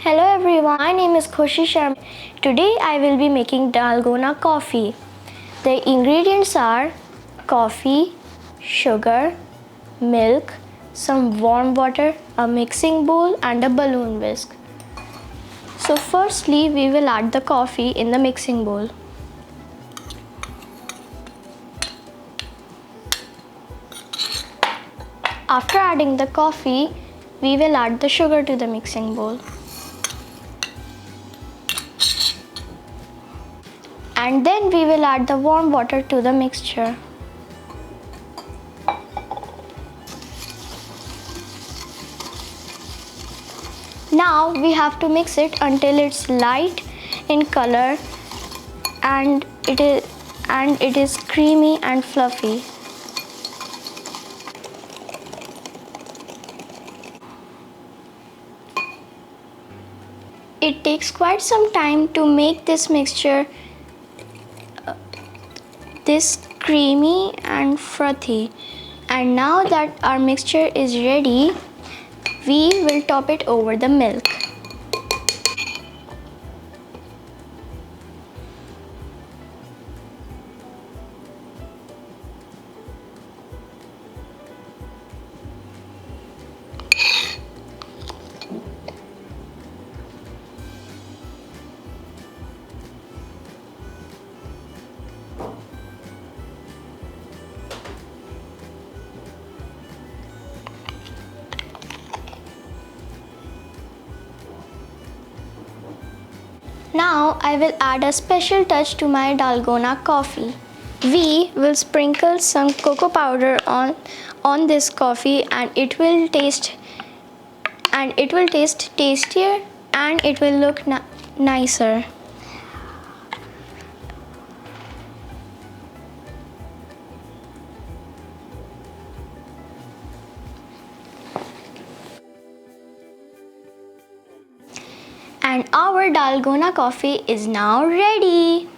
Hello everyone, my name is Khushee Sharma. Today I will be making Dalgona coffee. The ingredients are coffee, sugar, milk, some warm water, a mixing bowl and a balloon whisk. So firstly we will add the coffee in the mixing bowl. After adding the coffee, we will add the sugar to the mixing bowl. And then we will add the warm water to the mixture. Now we have to mix it until it's light in color and it is creamy and fluffy. It takes quite some time to make this mixture this creamy and frothy. And now that our mixture is ready, we will top it over the milk. Now I will add a special touch to my Dalgona coffee. We will sprinkle some cocoa powder on this coffee and it will taste tastier and it will look nicer. And our Dalgona coffee is now ready.